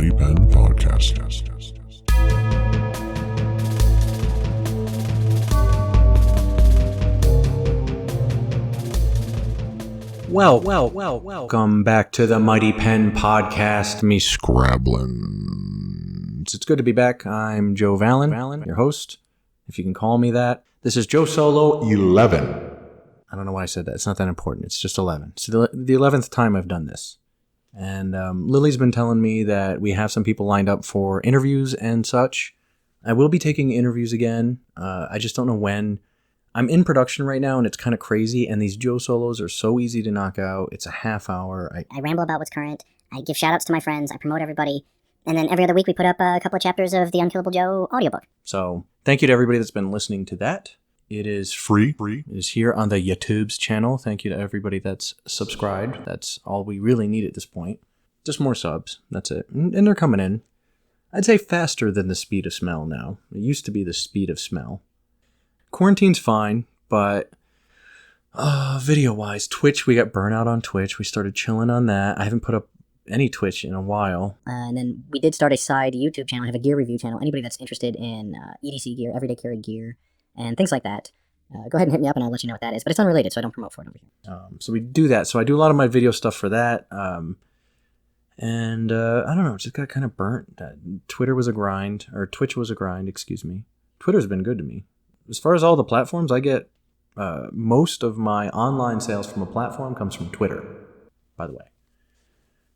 Mighty Pen Podcast. Welcome back to the Mighty Pen Podcast, me Scrabblers. It's good to be back. I'm Joe Valen, your host, if you can call me that. This is JoeSolo 11. I don't know why I said that. It's not that important. It's just 11. It's the 11th time I've done this. And Lily's been telling me that we have some people lined up for interviews and such. I will be taking interviews again. I just don't know when. I'm in production right now, and it's kind of crazy, and these Joe Solos are so easy to knock out. It's a half hour. I ramble about what's current. I give shout-outs to my friends. I promote everybody. And then every other week we put up a couple of chapters of the Unkillable Joe audiobook. So thank you to everybody that's been listening to that. It is free. It is here on the YouTube's channel. Thank you to everybody that's subscribed. That's all we really need at this point. Just more subs. That's it. And they're coming in. I'd say faster than the speed of smell now. It used to be the speed of smell. Quarantine's fine, but video-wise, Twitch, we got burnout on Twitch. We started chilling on that. I haven't put up any Twitch in a while. And then we did start a side YouTube channel. I have a gear review channel. Anybody that's interested in EDC gear, everyday carry gear, and things like that, go ahead and hit me up and I'll let you know what that is. But it's unrelated, so I don't promote for it over here. So we do that. So I do a lot of my video stuff for that. And I don't know, it just got kind of burnt. Twitch was a grind, excuse me. Twitter's been good to me. As far as all the platforms, I get most of my online sales from a platform comes from Twitter, by the way.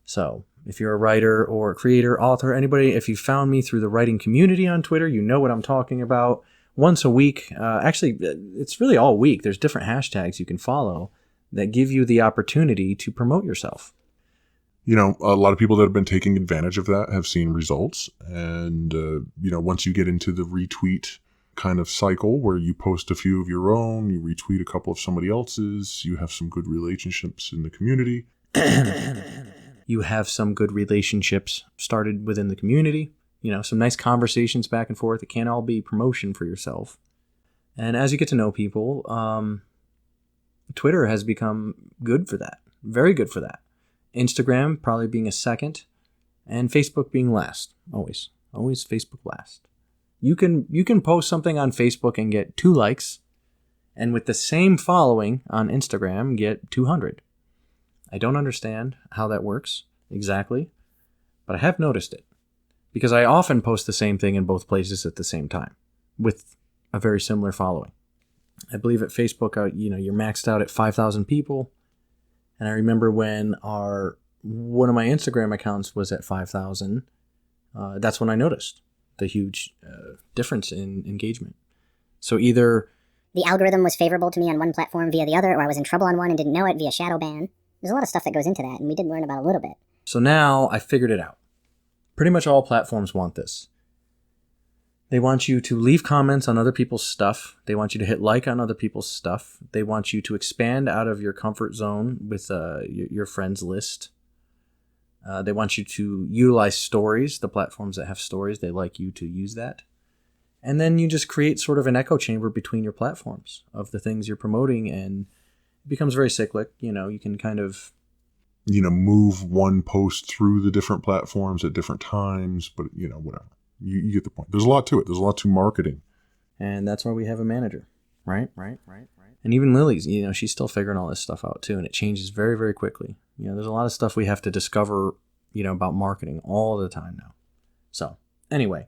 So if you're a writer or a creator, author, anybody, if you found me through the writing community on Twitter, you know what I'm talking about. Once a week, actually, it's really all week. There's different hashtags you can follow that give you the opportunity to promote yourself. You know, a lot of people that have been taking advantage of that have seen results. And, once you get into the retweet kind of cycle where you post a few of your own, you retweet a couple of somebody else's, you have some good relationships in the community. You have some good relationships started within the community. Some nice conversations back and forth. It can't all be promotion for yourself. And as you get to know people, Twitter has become good for that. Very good for that. Instagram probably being a second, and Facebook being last. Always Facebook last. You can post something on Facebook and get 2 likes, and with the same following on Instagram, get 200. I don't understand how that works exactly, but I have noticed it. Because I often post the same thing in both places at the same time with a very similar following. I believe at Facebook, you're maxed out at 5,000 people. And I remember when one of my Instagram accounts was at 5,000, that's when I noticed the huge difference in engagement. So either the algorithm was favorable to me on one platform via the other, or I was in trouble on one and didn't know it via shadow ban. There's a lot of stuff that goes into that, and we did learn about a little bit. So now I figured it out. Pretty much all platforms want this. They want you to leave comments on other people's stuff. They want you to hit like on other people's stuff. They want you to expand out of your comfort zone with your friends list. They want you to utilize stories. The platforms that have stories, they like you to use that. And then you just create sort of an echo chamber between your platforms of the things you're promoting, and it becomes very cyclic. You can kind of move one post through the different platforms at different times, but whatever. You get the point. There's a lot to it. There's a lot to marketing. And that's why we have a manager, right? And even Lily's, she's still figuring all this stuff out too, and it changes very, very quickly. There's a lot of stuff we have to discover, about marketing all the time now. So anyway,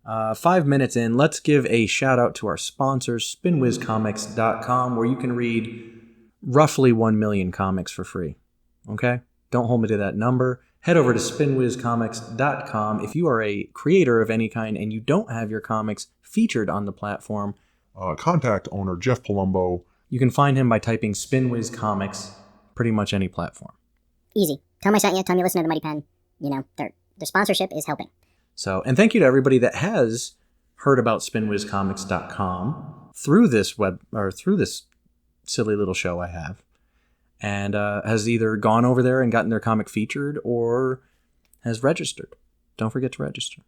5 minutes in, let's give a shout out to our sponsors, spinwizcomics.com, where you can read roughly 1 million comics for free. Okay? Don't hold me to that number. Head over to spinwizcomics.com. If you are a creator of any kind and you don't have your comics featured on the platform, contact owner Jeff Palumbo. You can find him by typing Spinwiz Comics, pretty much any platform. Easy. Tell him I sent you. Tell him you listen to the Mighty Pen. Their sponsorship is helping. So, and thank you to everybody that has heard about spinwizcomics.com through this silly little show I have. And has either gone over there and gotten their comic featured or has registered. Don't forget to register.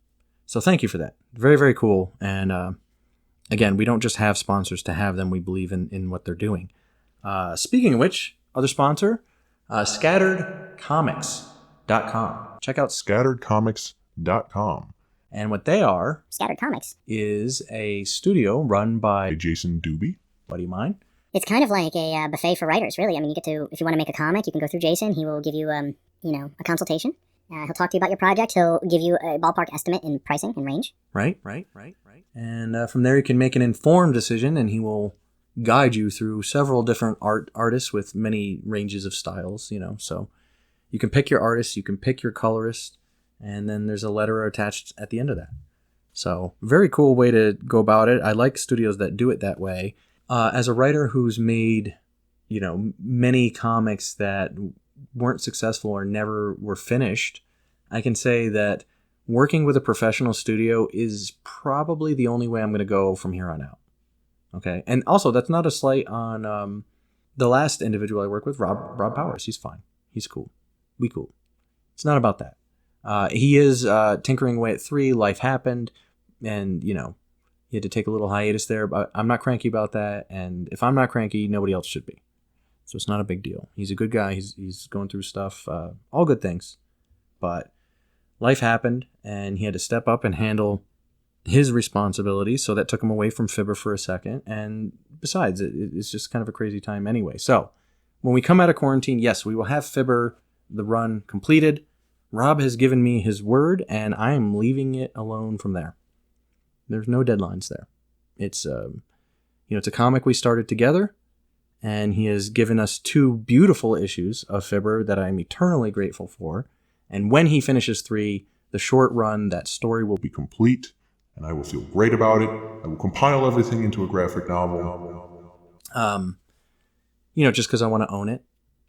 So thank you for that. Very, very cool. And again, we don't just have sponsors to have them. We believe in what they're doing. Speaking of which, other sponsor, scatteredcomics.com. Check out scatteredcomics.com. scatteredcomics.com. And what they are Scattered Comics. is a studio run by Jason Doobie. buddy of mine. It's kind of like a buffet for writers, really. I mean, you get to, if you want to make a comic, you can go through Jason. He will give you, a consultation. He'll talk to you about your project. He'll give you a ballpark estimate in pricing and range. Right. And from there, you can make an informed decision, and he will guide you through several different artists with many ranges of styles, So you can pick your artist, you can pick your colorist, and then there's a letter attached at the end of that. So very cool way to go about it. I like studios that do it that way. As a writer who's made, many comics that weren't successful or never were finished, I can say that working with a professional studio is probably the only way I'm going to go from here on out. Okay. And also, that's not a slight on the last individual I worked with, Rob Powers. He's fine. He's cool. We cool. It's not about that. He is tinkering away at 3. Life happened, and, he had to take a little hiatus there, but I'm not cranky about that. And if I'm not cranky, nobody else should be. So it's not a big deal. He's a good guy. He's going through stuff, all good things. But life happened, and he had to step up and handle his responsibilities. So that took him away from Fibber for a second. And besides, it's just kind of a crazy time anyway. So when we come out of quarantine, yes, we will have Fibber, the run, completed. Rob has given me his word, and I am leaving it alone from there. There's no deadlines there. It's it's a comic we started together, and he has given us 2 beautiful issues of Fibber that I'm eternally grateful for. And when he finishes 3, the short run, that story will Be complete, and I will feel great about it. I will compile everything into a graphic novel. just because I want to own it.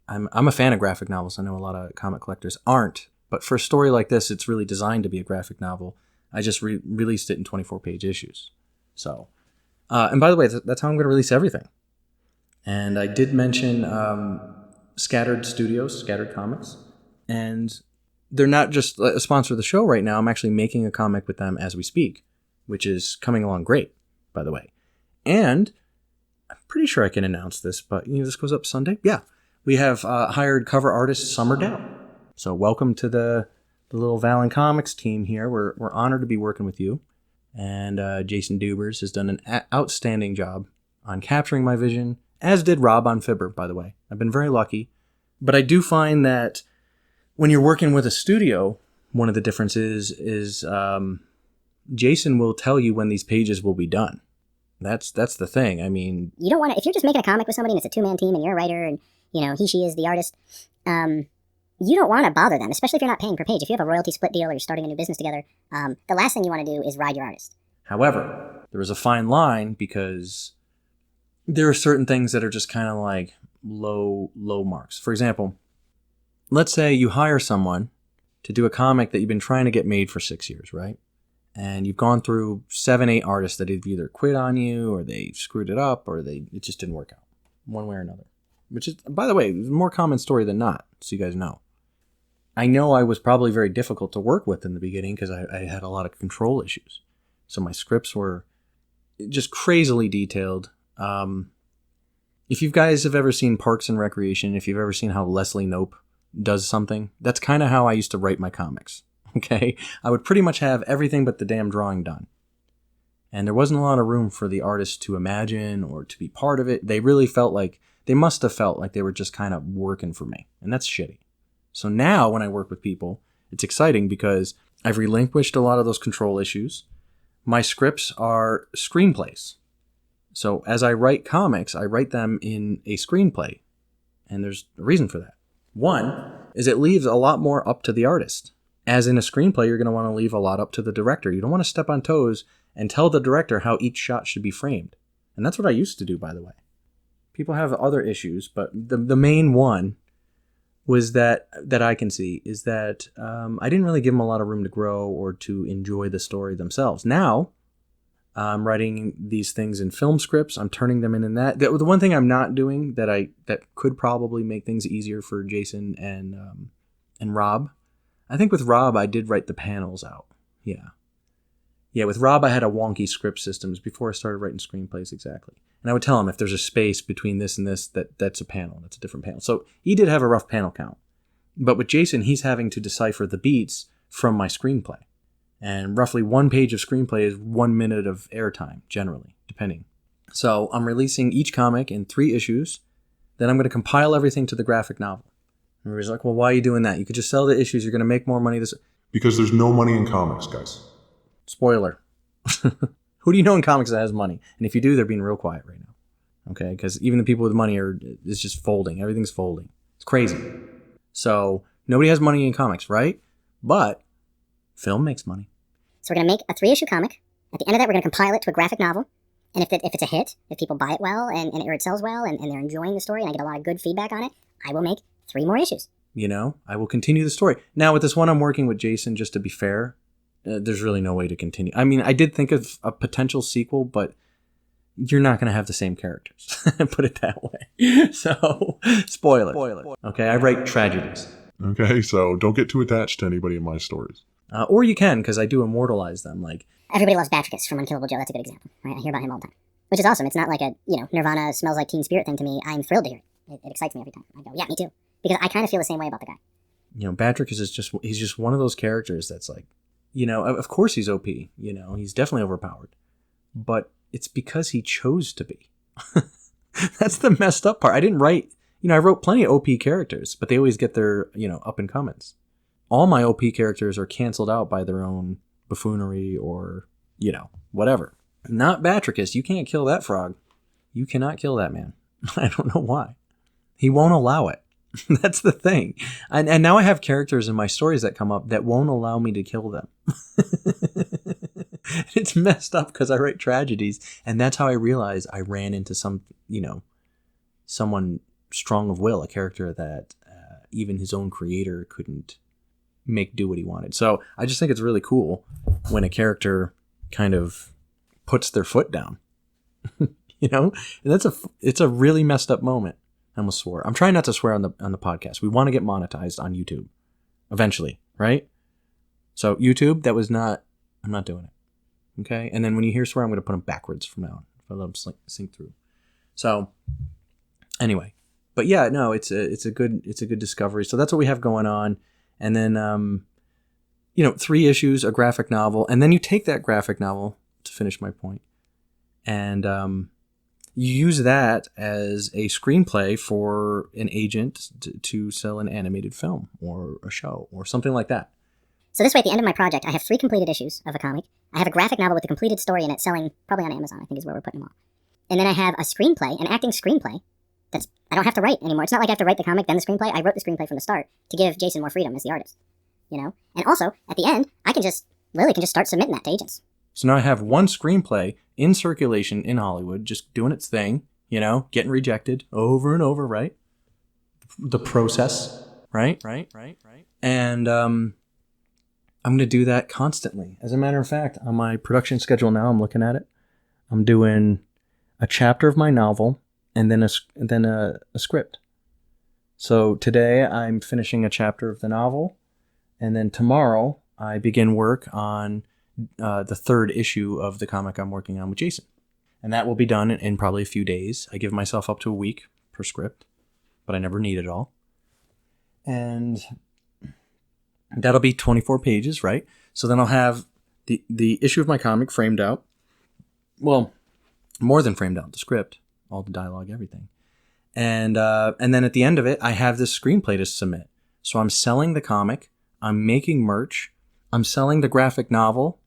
I'm a fan of graphic novels. I know a lot of comic collectors aren't, but for a story like this, it's really designed to be a graphic novel. I just released it in 24-page issues. So, and by the way, that's how I'm going to release everything. And I did mention Scattered Studios, Scattered Comics, and they're not just a sponsor of the show right now. I'm actually making a comic with them as we speak, which is coming along great, by the way. And I'm pretty sure I can announce this, but this goes up Sunday. Yeah, we have hired cover artist Summer Dow. So welcome to the little Valen Comics team here. We're honored to be working with you. And Jason Dubers has done an outstanding job on capturing my vision, as did Rob on Fibber, by the way. I've been very lucky. But I do find that when you're working with a studio, one of the differences is Jason will tell you when these pages will be done. That's the thing. I mean, You don't want to, if you're just making a comic with somebody and it's a 2-man team and you're a writer and, he, she is the artist, you don't want to bother them, especially if you're not paying per page. If you have a royalty split deal or you're starting a new business together, the last thing you want to do is ride your artist. However, there is a fine line because there are certain things that are just kind of like low marks. For example, let's say you hire someone to do a comic that you've been trying to get made for 6 years, right? And you've gone through 7, 8 artists that have either quit on you or they screwed it up or it just didn't work out one way or another. Which is, by the way, a more common story than not, so you guys know. I know I was probably very difficult to work with in the beginning because I had a lot of control issues. So my scripts were just crazily detailed. If you guys have ever seen Parks and Recreation, if you've ever seen how Leslie Knope does something, that's kind of how I used to write my comics. Okay? I would pretty much have everything but the damn drawing done. And there wasn't a lot of room for the artist to imagine or to be part of it. They must have felt like they were just kind of working for me. And that's shitty. So now when I work with people, it's exciting because I've relinquished a lot of those control issues. My scripts are screenplays. So as I write comics, I write them in a screenplay. And there's a reason for that. One is it leaves a lot more up to the artist. As in a screenplay, you're going to want to leave a lot up to the director. You don't want to step on toes and tell the director how each shot should be framed. And that's what I used to do, by the way. People have other issues, but the main one was that I can see is that I didn't really give them a lot of room to grow or to enjoy the story themselves. Now, I'm writing these things in film scripts. I'm turning them in that. The one thing I'm not doing that could probably make things easier for Jason and Rob. I think with Rob, I did write the panels out. Yeah, with Rob, I had a wonky script systems before I started writing screenplays, exactly. And I would tell him if there's a space between this and this, that's a panel. That's a different panel. So he did have a rough panel count. But with Jason, he's having to decipher the beats from my screenplay. And roughly 1 page of screenplay is 1 minute of airtime, generally, depending. So I'm releasing each comic in 3 issues. Then I'm going to compile everything to the graphic novel. And everybody's like, well, why are you doing that? You could just sell the issues. You're going to make more money. Because there's no money in comics, guys. Spoiler. Who do you know in comics that has money? And if you do, they're being real quiet right now. Okay? Because even the people with money it's just folding. Everything's folding. It's crazy. So nobody has money in comics, right? But film makes money. So we're going to make a 3-issue comic. At the end of that, we're going to compile it to a graphic novel. And if it's a hit, if people buy it well or it sells well and they're enjoying the story and I get a lot of good feedback on it, I will make 3 more issues. You know, I will continue the story. Now, with this one, I'm working with Jason, just to be fair. There's really no way to continue. I mean, I did think of a potential sequel, but you're not going to have the same characters. Put it that way. So, spoiler. Okay, I write tragedies. Okay, so don't get too attached to anybody in my stories. Or you can, because I do immortalize them. Like, everybody loves Batricus from Unkillable Joe. That's a good example, right? I hear about him all the time, which is awesome. It's not like a, Nirvana smells like Teen Spirit thing to me. I'm thrilled to hear it. It excites me every time. I go, yeah, me too. Because I kind of feel the same way about the guy. Batricus he's just one of those characters that's like, of course he's OP. He's definitely overpowered. But it's because he chose to be. That's the messed up part. I didn't write, I wrote plenty of OP characters, but they always get their, up and comings. All my OP characters are canceled out by their own buffoonery or, whatever. Not Batricus. You can't kill that frog. You cannot kill that man. I don't know why. He won't allow it. That's the thing. And now I have characters in my stories that come up that won't allow me to kill them. It's messed up because I write tragedies. And that's how I realized I ran into someone strong of will, a character that even his own creator couldn't make do what he wanted. So I just think it's really cool when a character kind of puts their foot down. And it's a really messed up moment. I almost swore. I'm trying not to swear on the podcast. We want to get monetized on YouTube eventually, right? So YouTube, I'm not doing it. Okay? And then when you hear swear, I'm going to put them backwards from now on. If I let them sink through. So anyway, but yeah, no, it's a good discovery. So that's what we have going on. And then 3 issues, a graphic novel, and then you take that graphic novel to finish my point, and you use that as a screenplay for an agent to sell an animated film or a show or something like that. So this way, at the end of my project, I have 3 completed issues of a comic. I have a graphic novel with a completed story in it, selling probably on Amazon, I think is where we're putting them all. And then I have a screenplay, an acting screenplay, I don't have to write anymore. It's not like I have to write the comic, then the screenplay. I wrote the screenplay from the start to give Jason more freedom as the artist, And also, at the end, Lily can just start submitting that to agents. So now I have 1 screenplay in circulation in Hollywood, just doing its thing, getting rejected over and over, right? The process, right? And I'm going to do that constantly. As a matter of fact, on my production schedule now, I'm looking at it. I'm doing a chapter of my novel and then a script. So today I'm finishing a chapter of the novel, and then tomorrow I begin work on the 3rd issue of the comic I'm working on with Jason. And that will be done in probably a few days. I give myself up to a week per script, but I never need it all. And that'll be 24 pages, right? So then I'll have the issue of my comic framed out. Well, more than framed out, the script, all the dialogue, everything. And then at the end of it, I have this screenplay to submit. So I'm selling the comic, I'm making merch, I'm selling the graphic novel,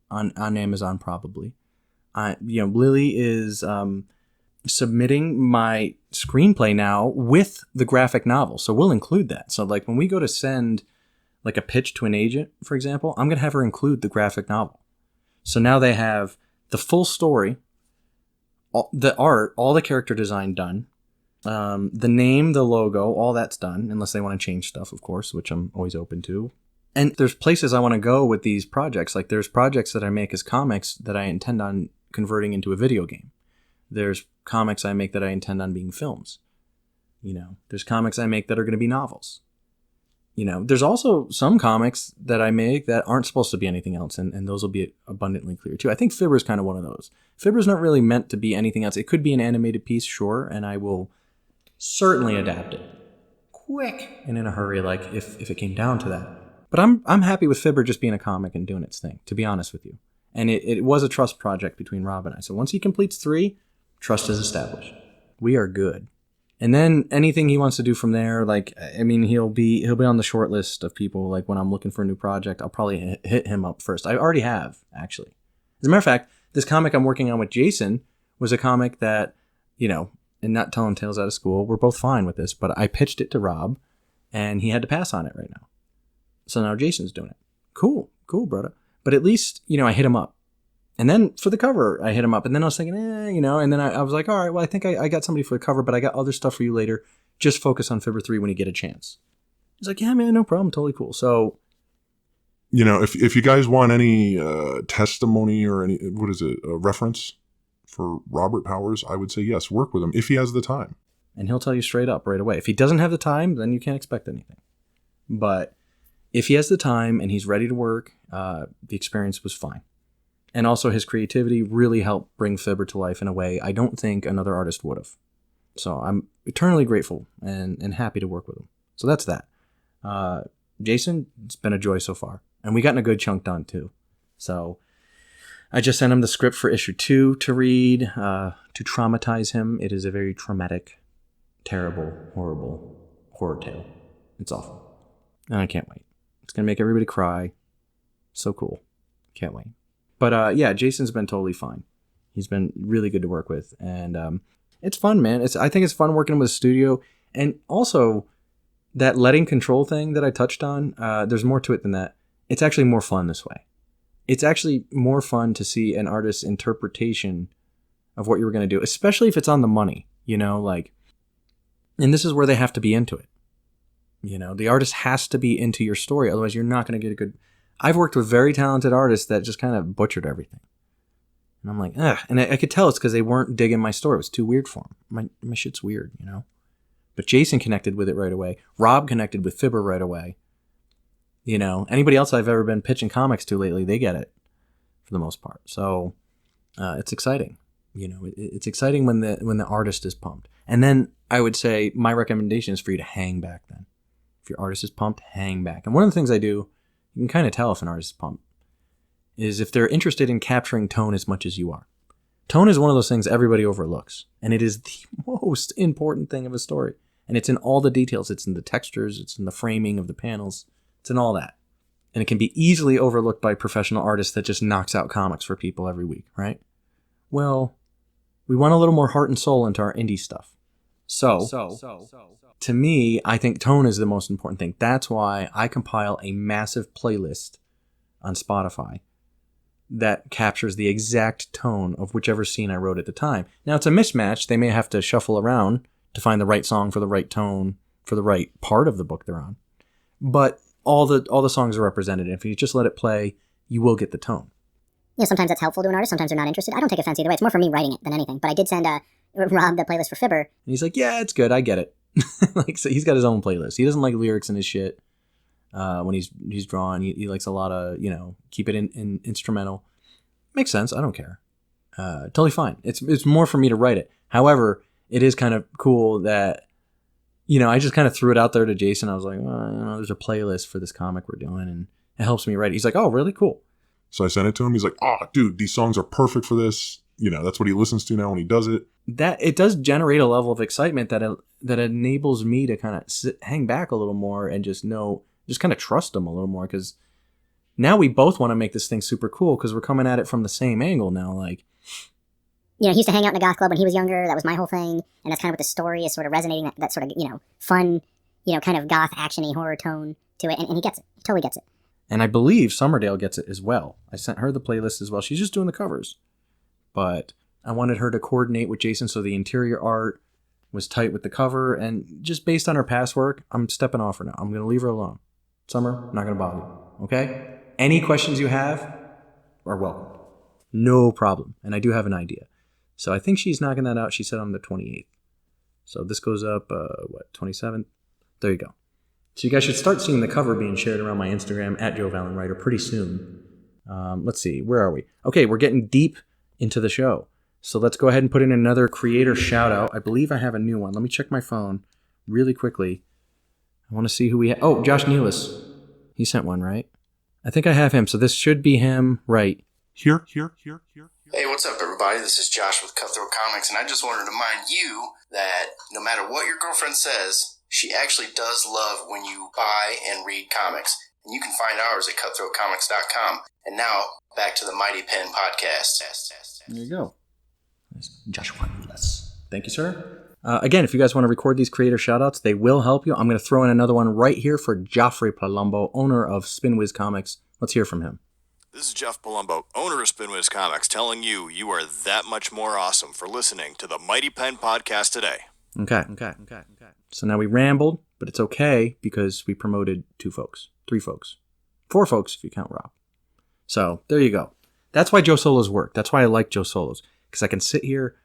on Amazon probably. Lily is submitting my screenplay now with the graphic novel. So we'll include that. So like when we go to send like a pitch to an agent, for example, I'm going to have her include the graphic novel. So now they have the full story, the art, all the character design done, the name, the logo, all that's done, unless they want to change stuff, of course, which I'm always open to. And there's places I want to go with these projects. Like there's projects that I make as comics that I intend on converting into a video game. There's comics I make that I intend on being films. There's comics I make that are going to be novels. There's also some comics that I make that aren't supposed to be anything else, and those will be abundantly clear too. I think Fibber's kind of one of those. Fibber's not really meant to be anything else. It could be an animated piece, sure, and I will certainly adapt it quick and in a hurry, like if it came down to that. But I'm happy with Fibber just being a comic and doing its thing, to be honest with you. And it was a trust project between Rob and I. So once he completes 3, trust is established. We are good. And then anything he wants to do from there, like, I mean, he'll be on the short list of people. Like when I'm looking for a new project, I'll probably hit him up first. I already have, actually. As a matter of fact, this comic I'm working on with Jason was a comic that, you know, and not telling tales out of school, we're both fine with this, but I pitched it to Rob and he had to pass on it right now. So now Jason's doing it. Cool, brother. But at least, you know, I hit him up. And then for the cover, I hit him up. And then I was thinking, you know, and then I was like, all right, well, I think I got somebody for the cover, but I got other stuff for you later. Just focus on Fibber 3 when you get a chance. He's like, yeah, man, no problem. Totally cool. So, you know, if you guys want any testimony or any, a reference for Robert Powers, I would say yes, work with him if he has the time. And he'll tell you straight up right away. If he doesn't have the time, then you can't expect anything. But if he has the time and he's ready to work, the experience was fine. And also his creativity really helped bring Fibber to life in a way I don't think another artist would have. So I'm eternally grateful and happy to work with him. So that's that. Jason, it's been a joy so far. And we gotten a good chunk done too. So I just sent him the script for issue 2 to read, to traumatize him. It is a very traumatic, terrible, horrible horror tale. It's awful. And I can't wait. It's going to make everybody cry. So cool. Can't wait. But yeah, Jason's been totally fine. He's been really good to work with. And it's fun, man. I think it's fun working with a studio. And also, that letting control thing that I touched on, there's more to it than that. It's actually more fun this way. It's actually more fun to see an artist's interpretation of what you were going to do, especially if it's on the money, you know, like, and this is where they have to be into it. You know, the artist has to be into your story. Otherwise, you're not going to get a good... I've worked with very talented artists that just kind of butchered everything. And I'm like, ugh. And I could tell it's because they weren't digging my story. It was too weird for them. My shit's weird, you know? But Jason connected with it right away. Rob connected with Fibber right away. You know, anybody else I've ever been pitching comics to lately, they get it for the most part. So it's exciting. You know, it's exciting when the artist is pumped. And then I would say my recommendation is for you to hang back then. If your artist is pumped, hang back. And one of the things I do, you can kind of tell if an artist is pumped, is if they're interested in capturing tone as much as you are. Tone is one of those things everybody overlooks. And it is the most important thing of a story. And it's in all the details. It's in the textures. It's in the framing of the panels. It's in all that. And it can be easily overlooked by professional artists that just knocks out comics for people every week, right? Well, we want a little more heart and soul into our indie stuff. So, to me, I think tone is the most important thing. That's why I compile a massive playlist on Spotify that captures the exact tone of whichever scene I wrote at the time. Now, it's a mismatch. They may have to shuffle around to find the right song for the right tone for the right part of the book they're on. But all the songs are represented. If you just let it play, you will get the tone. You know, sometimes that's helpful to an artist. Sometimes they're not interested. I don't take offense either way. It's more for me writing it than anything. But I did send Rob the playlist for Fibber. And he's like, yeah, it's good. I get it. Like, so he's got his own playlist. He doesn't like lyrics in his shit when he's drawing. He likes a lot of, you know, keep it in instrumental. Makes sense. I don't care. Totally fine. It's more for me to write it. However, it is kind of cool that, you know, I just kind of threw it out there to Jason. I was like, well, you know, there's a playlist for this comic we're doing, and it helps me write it. He's like, oh, really? Cool. So I sent it to him. He's like, oh, dude, these songs are perfect for this. You know, that's what he listens to now when he does it. That it does generate a level of excitement that enables me to kind of hang back a little more and just kind of trust him a little more, because now we both want to make this thing super cool because we're coming at it from the same angle now. Like, you know, he used to hang out in a goth club when he was younger. That was my whole thing. And that's kind of what the story is sort of resonating, that sort of, you know, fun, you know, kind of goth, action-y horror tone to it. And he gets it. He totally gets it. And I believe Summerdale gets it as well. I sent her the playlist as well. She's just doing the covers. But I wanted her to coordinate with Jason so the interior art was tight with the cover. And just based on her past work, I'm stepping off her now. I'm going to leave her alone. Summer, not going to bother you. Okay? Any questions you have are welcome. No problem. And I do have an idea. So I think she's knocking that out. She said on the 28th. So this goes up, 27th? There you go. So you guys should start seeing the cover being shared around my Instagram at JoeValenWriter pretty soon. Let's see. Where are we? Okay, we're getting deep into the show. So let's go ahead and put in another creator shout out. I believe I have a new one. Let me check my phone really quickly. I want to see who we have. Oh, Josh Nealis. He sent one, right? I think I have him, so this should be him, right? Here. Hey, what's up, everybody? This is Josh with Cutthroat Comics, and I just wanted to remind you that no matter what your girlfriend says, she actually does love when you buy and read comics. And you can find ours at cutthroatcomics.com. And now, back to the Mighty Pen Podcast. There you go. Joshua. Thank you, sir. Again, if you guys want to record these creator shoutouts, they will help you. I'm going to throw in another one right here for Joffrey Palumbo, owner of Spinwiz Comics. Let's hear from him. This is Jeff Palumbo, owner of Spinwiz Comics, telling you you are that much more awesome for listening to the Mighty Pen Podcast today. Okay. So now we rambled, but it's okay because we promoted 2 folks, 3 folks, 4 folks if you count Rob. So there you go. That's why JoeSolo's work. That's why I like JoeSolo's, because I can sit here,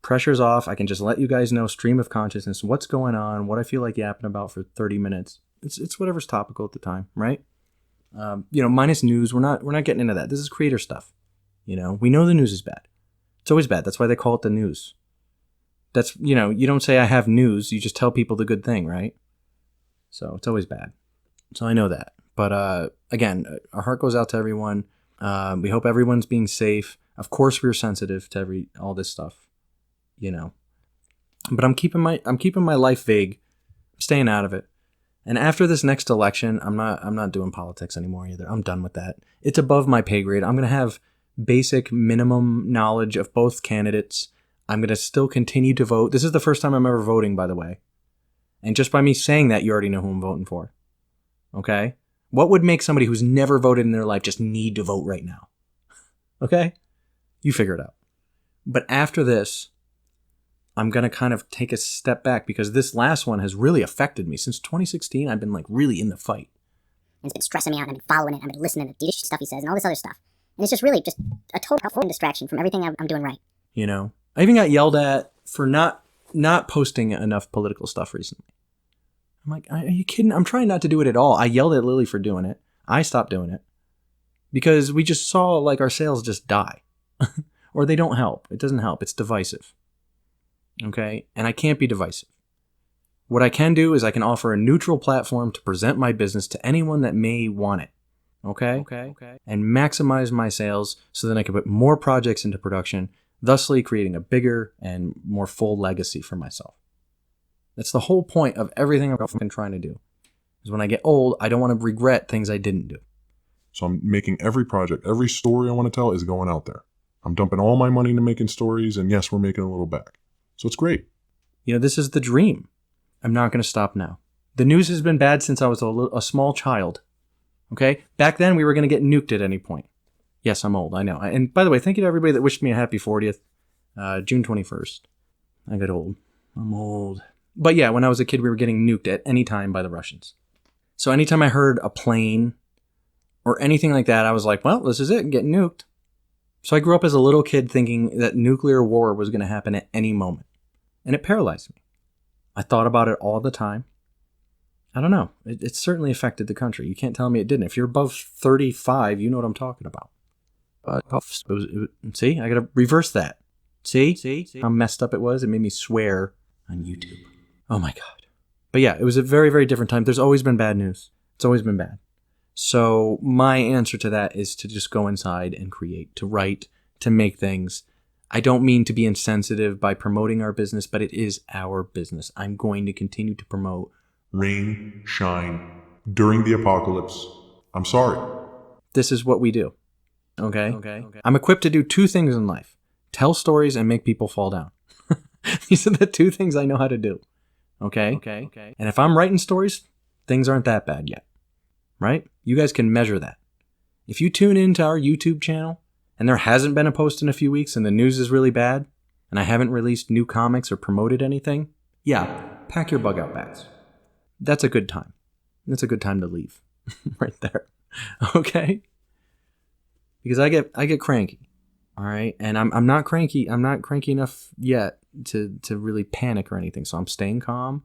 pressure's off. I can just let you guys know stream of consciousness, what's going on, what I feel like yapping about for 30 minutes. It's whatever's topical at the time, right? Minus news. We're not getting into that. This is creator stuff. We know the news is bad. It's always bad. That's why they call it the news. That's, you don't say I have news. You just tell people the good thing, right? So it's always bad. So I know that. But again, our heart goes out to everyone. We hope everyone's being safe. Of course, we're sensitive to all this stuff, But I'm keeping my life vague. I'm staying out of it. And after this next election, I'm not doing politics anymore either. I'm done with that. It's above my pay grade. I'm going to have basic minimum knowledge of both candidates. I'm going to still continue to vote. This is the first time I'm ever voting, by the way. And just by me saying that, you already know who I'm voting for. Okay? What would make somebody who's never voted in their life just need to vote right now? Okay? You figure it out. But after this, I'm going to kind of take a step back because this last one has really affected me. Since 2016, I've been really in the fight. And it's been stressing me out, and I've been following it, I've been listening to the stuff he says, and all this other stuff. And it's just really just a total distraction from everything I'm doing right. I even got yelled at for not posting enough political stuff recently. I'm like, are you kidding? I'm trying not to do it at all. I yelled at Lily for doing it. I stopped doing it because we just saw our sales just die. Or they don't help. It doesn't help. It's divisive. Okay? And I can't be divisive. What I can do is I can offer a neutral platform to present my business to anyone that may want it. Okay? And maximize my sales so that I can put more projects into production, thusly creating a bigger and more full legacy for myself. That's the whole point of everything I've been trying to do. Is when I get old, I don't want to regret things I didn't do. So I'm making every project, every story I want to tell is going out there. I'm dumping all my money into making stories, and yes, we're making a little back. So it's great. This is the dream. I'm not going to stop now. The news has been bad since I was a small child. Okay? Back then, we were going to get nuked at any point. Yes, I'm old, I know. And by the way, thank you to everybody that wished me a happy 40th. June 21st. I got old. I'm old. But yeah, when I was a kid, we were getting nuked at any time by the Russians. So anytime I heard a plane or anything like that, I was like, well, this is it, getting nuked. So I grew up as a little kid thinking that nuclear war was going to happen at any moment. And it paralyzed me. I thought about it all the time. I don't know. It certainly affected the country. You can't tell me it didn't. If you're above 35, you know what I'm talking about. See? I got to reverse that. See how messed up it was? It made me swear on YouTube. Oh my God. But yeah, it was a very, very different time. There's always been bad news. It's always been bad. So my answer to that is to just go inside and create, to write, to make things. I don't mean to be insensitive by promoting our business, but it is our business. I'm going to continue to promote. Rain, shine, during the apocalypse. I'm sorry. This is what we do. Okay? I'm equipped to do 2 things in life. Tell stories and make people fall down. These are the 2 things I know how to do. Okay? And if I'm writing stories, things aren't that bad yet. Right? You guys can measure that. If you tune into our YouTube channel and there hasn't been a post in a few weeks and the news is really bad and I haven't released new comics or promoted anything, yeah, pack your bug out bags. That's a good time. That's a good time to leave. Right there. Okay? Because I get cranky. All right? And I'm not cranky. I'm not cranky enough yet to really panic or anything. So I'm staying calm.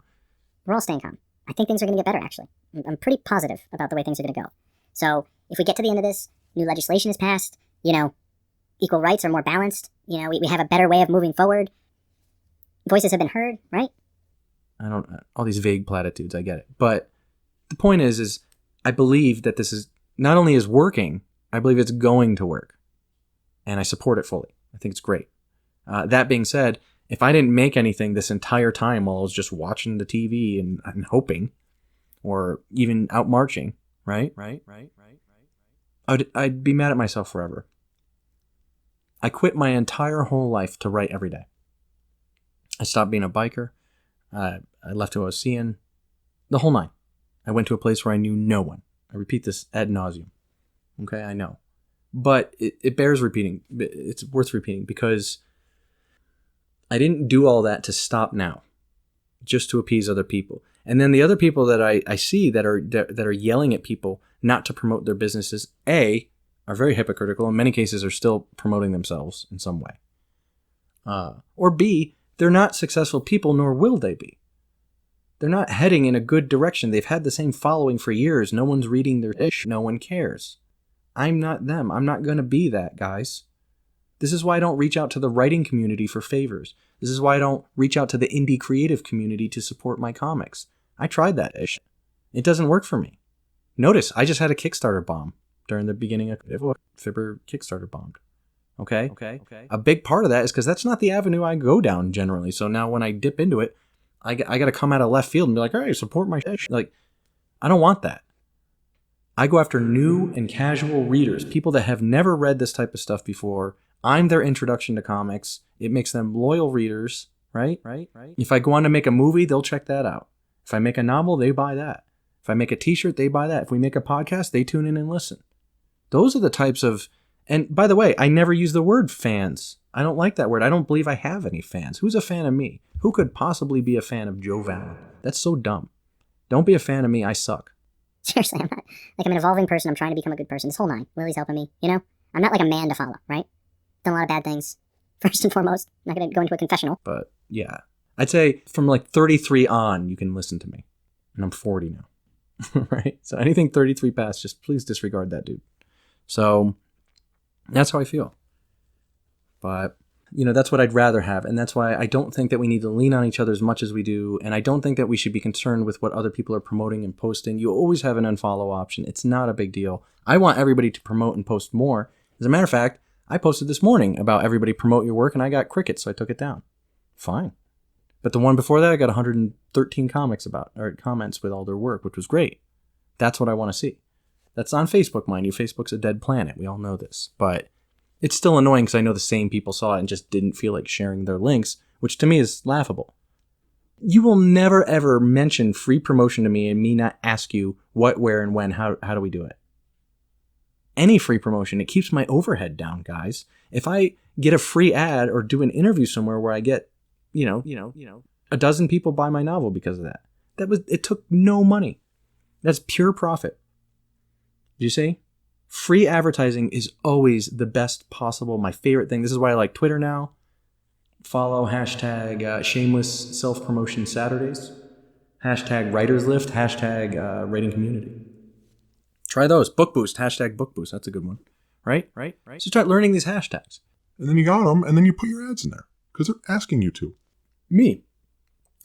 We're all staying calm. I think things are going to get better, actually. I'm pretty positive about the way things are going to go. So if we get to the end of this, new legislation is passed, equal rights are more balanced, we have a better way of moving forward. Voices have been heard, right? All these vague platitudes, I get it. But the point is I believe that this is not only is working, I believe it's going to work. And I support it fully. I think it's great. That being said, if I didn't make anything this entire time while I was just watching the TV and hoping, or even out marching, right? I'd be mad at myself forever. I quit my entire whole life to write every day. I stopped being a biker. I left who I was seeing. The whole nine. I went to a place where I knew no one. I repeat this ad nauseum. Okay, I know. But it bears repeating. It's worth repeating because I didn't do all that to stop now, just to appease other people. And then the other people that I see that are yelling at people not to promote their businesses, A, are very hypocritical. In many cases, are still promoting themselves in some way. Or B, they're not successful people, nor will they be. They're not heading in a good direction. They've had the same following for years. No one's reading their ish. No one cares. I'm not them. I'm not going to be that, guys. This is why I don't reach out to the writing community for favors. This is why I don't reach out to the indie creative community to support my comics. I tried that ish. It doesn't work for me. Notice, I just had a Kickstarter bomb during the beginning of Fibber Kickstarter bombed. Okay? A big part of that is because that's not the avenue I go down generally. So now when I dip into it, I got to come out of left field and be like, all right, support my shit. Like, I don't want that. I go after new and casual readers, people that have never read this type of stuff before. I'm their introduction to comics. It makes them loyal readers, right? If I go on to make a movie, they'll check that out. If I make a novel, they buy that. If I make a t-shirt, they buy that. If we make a podcast, they tune in and listen. Those are the types of, and by the way, I never use the word fans. I don't like that word. I don't believe I have any fans. Who's a fan of me? Who could possibly be a fan of Joe Valen? That's so dumb. Don't be a fan of me. I suck. Seriously, I'm not, like, I'm an evolving person. I'm trying to become a good person. This whole nine. Lily's helping me, you know? I'm not like a man to follow, right? Done a lot of bad things. First and foremost, I'm not going to go into a confessional. But yeah, I'd say from like 33 on, you can listen to me. And I'm 40 now, right? So anything 33 past, just please disregard that dude. So that's how I feel. But, you know, that's what I'd rather have. And that's why I don't think that we need to lean on each other as much as we do. And I don't think that we should be concerned with what other people are promoting and posting. You always have an unfollow option. It's not a big deal. I want everybody to promote and post more. As a matter of fact, I posted this morning about everybody promote your work and I got crickets, so I took it down. Fine. But the one before that, I got 113 comments with all their work, which was great. That's what I want to see. That's on Facebook, mind you. Facebook's a dead planet. We all know this. But it's still annoying because I know the same people saw it and just didn't feel like sharing their links, which to me is laughable. You will never, ever mention free promotion to me and me not ask you what, where, and when. How do we do it? Any free promotion, it keeps my overhead down, guys. If I get a free ad or do an interview somewhere where I get, a dozen people buy my novel because of that. It took no money. That's pure profit. Do you see? Free advertising is always the best possible, my favorite thing. This is why I like Twitter now. Follow hashtag shameless self-promotion Saturdays. Hashtag writers lift. Hashtag rating community. Try those. Book Boost. Hashtag Book Boost. That's a good one. Right? So start learning these hashtags. And then you got them, and then you put your ads in there because they're asking you to. Me.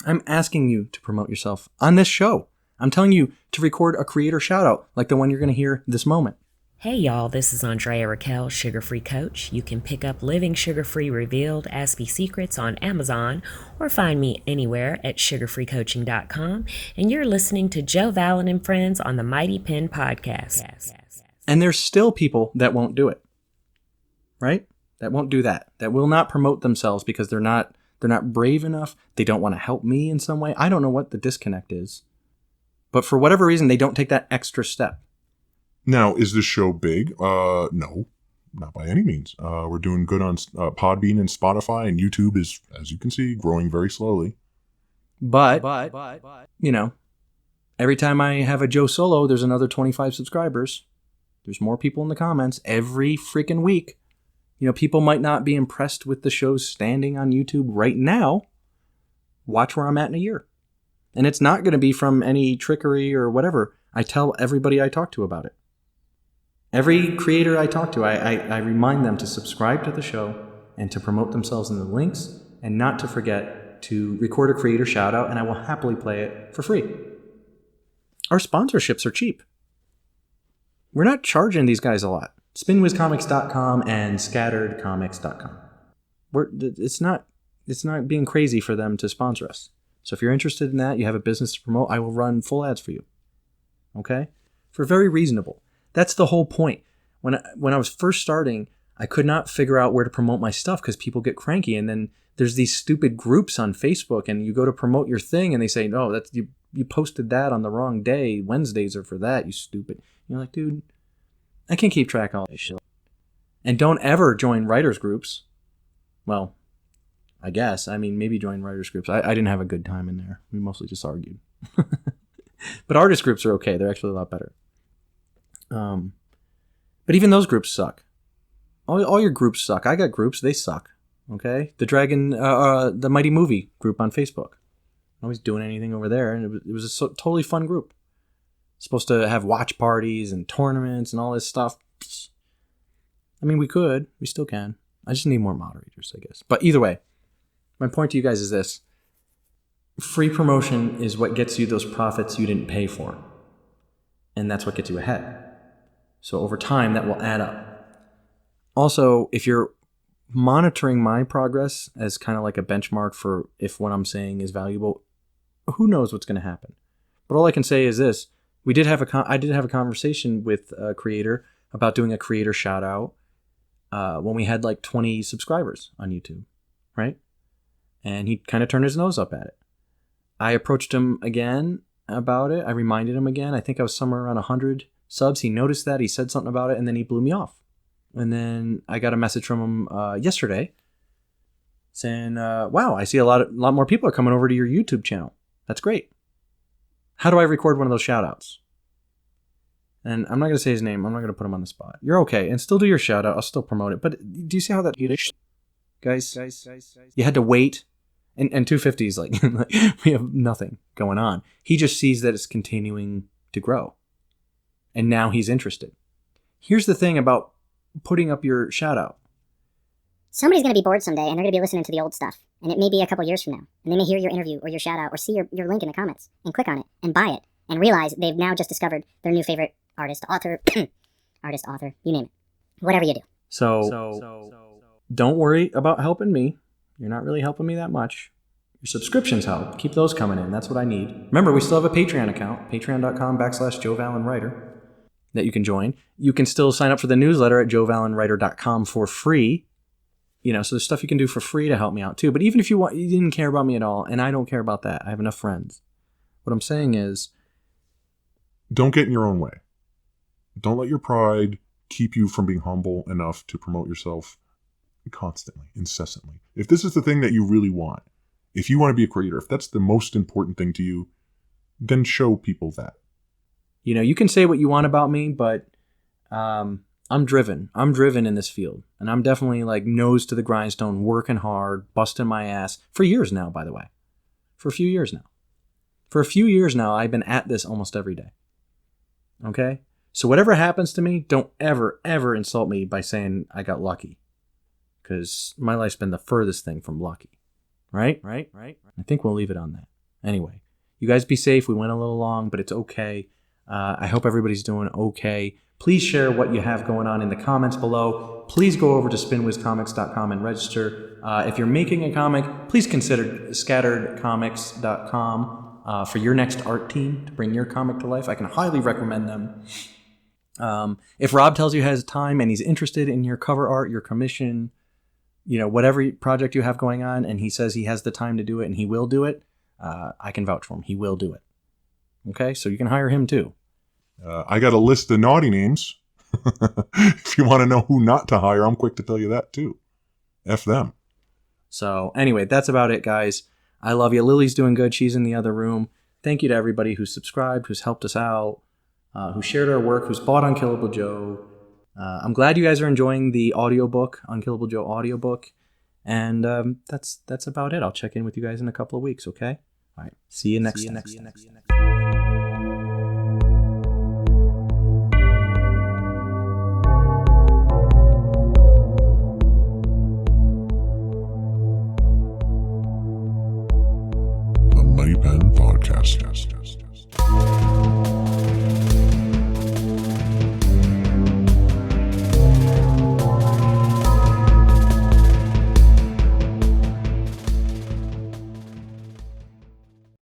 I'm asking you to promote yourself on this show. I'm telling you to record a creator shout out like the one you're going to hear this moment. Hey y'all, this is Andrea Raquel, Sugar Free Coach. You can pick up Living Sugar Free Revealed Aspie Secrets on Amazon or find me anywhere at sugarfreecoaching.com. And you're listening to Joe Valen and Friends on the Mighty Pen Podcast. And there's still people that won't do it, right? That won't do that. That will not promote themselves because they're not brave enough. They don't want to help me in some way. I don't know what the disconnect is. But for whatever reason, they don't take that extra step. Now, is this show big? No, not by any means. We're doing good on Podbean and Spotify, and YouTube is, as you can see, growing very slowly. But every time I have a JoeSolo, there's another 25 subscribers. There's more people in the comments every freaking week. People might not be impressed with the show's standing on YouTube right now. Watch where I'm at in a year. And it's not going to be from any trickery or whatever. I tell everybody I talk to about it. Every creator I talk to, I remind them to subscribe to the show and to promote themselves in the links and not to forget to record a creator shout out, and I will happily play it for free. Our sponsorships are cheap. We're not charging these guys a lot. Spinwizcomics.com and scatteredcomics.com. It's not being crazy for them to sponsor us. So if you're interested in that, you have a business to promote, I will run full ads for you. Okay? For very reasonable. That's the whole point. When I was first starting, I could not figure out where to promote my stuff because people get cranky, and then there's these stupid groups on Facebook, and you go to promote your thing and they say, no, that's you posted that on the wrong day. Wednesdays are for that, you stupid. And you're like, dude, I can't keep track of all this shit. And don't ever join writers groups. Well, I guess. I mean, maybe join writers groups. I didn't have a good time in there. We mostly just argued. But artist groups are okay. They're actually a lot better. But even those groups suck. All your groups suck. I got groups. They suck. Okay? The Mighty Movie group on Facebook. Nobody's doing anything over there. And it was a totally fun group. Supposed to have watch parties and tournaments and all this stuff. I mean, we could. We still can. I just need more moderators, I guess. But either way, my point to you guys is this. Free promotion is what gets you those profits you didn't pay for. And that's what gets you ahead. So over time, that will add up. Also, if you're monitoring my progress as kind of like a benchmark for if what I'm saying is valuable, who knows what's going to happen. But all I can say is this. I did have a conversation with a creator about doing a creator shout out when we had like 20 subscribers on YouTube, right? And he kind of turned his nose up at it. I approached him again about it. I reminded him again. I think I was somewhere around 100 subs. He noticed that. He said something about it, and then he blew me off. And then I got a message from him yesterday saying, wow, I see a lot more people are coming over to your YouTube channel. That's great. How do I record one of those shout outs? And I'm not going to say his name. I'm not going to put him on the spot. You're okay. And still do your shout out. I'll still promote it. But do you see how that guys? You had to wait. And 250 is like, we have nothing going on. He just sees that it's continuing to grow. And now he's interested. Here's the thing about putting up your shout out. Somebody's going to be bored someday, and they're going to be listening to the old stuff. And it may be a couple years from now. And they may hear your interview or your shout out or see your link in the comments and click on it and buy it and realize they've now just discovered their new favorite artist, author, you name it. Whatever you do. So don't worry about helping me. You're not really helping me that much. Your subscriptions help. Keep those coming in. That's what I need. Remember, we still have a Patreon account, patreon.com/JoeVallenWriter, that you can join. You can still sign up for the newsletter at joevallenwriter.com for free. You know, so there's stuff you can do for free to help me out too. But even if you didn't care about me at all, and I don't care about that, I have enough friends. What I'm saying is, don't get in your own way. Don't let your pride keep you from being humble enough to promote yourself constantly, incessantly. If this is the thing that you really want, if you want to be a creator, if that's the most important thing to you, then show people that. You know, you can say what you want about me, but I'm driven. I'm driven in this field. And I'm definitely like nose to the grindstone, working hard, busting my ass for years now, by the way. For a few years now. For a few years now, I've been at this almost every day. Okay? So whatever happens to me, don't ever, ever insult me by saying I got lucky. Because my life's been the furthest thing from lucky. Right? I think we'll leave it on that. Anyway, you guys be safe. We went a little long, but it's okay. I hope everybody's doing okay. Please share what you have going on in the comments below. Please go over to spinwizcomics.com and register. If you're making a comic, please consider scatteredcomics.com for your next art team to bring your comic to life. I can highly recommend them. If Rob tells you he has time and he's interested in your cover art, your commission, you know, whatever project you have going on, and he says he has the time to do it and he will do it, I can vouch for him. He will do it. Okay, so you can hire him too. I got a list of naughty names. If you want to know who not to hire, I'm quick to tell you that too. F them. So anyway, that's about it, guys. I love you. Lily's doing good. She's in the other room. Thank you to everybody who's subscribed, who's helped us out, who shared our work, who's bought Unkillable Joe. I'm glad you guys are enjoying the audiobook, Unkillable Joe audiobook. And that's about it. I'll check in with you guys in a couple of weeks, okay? All right. See you next time.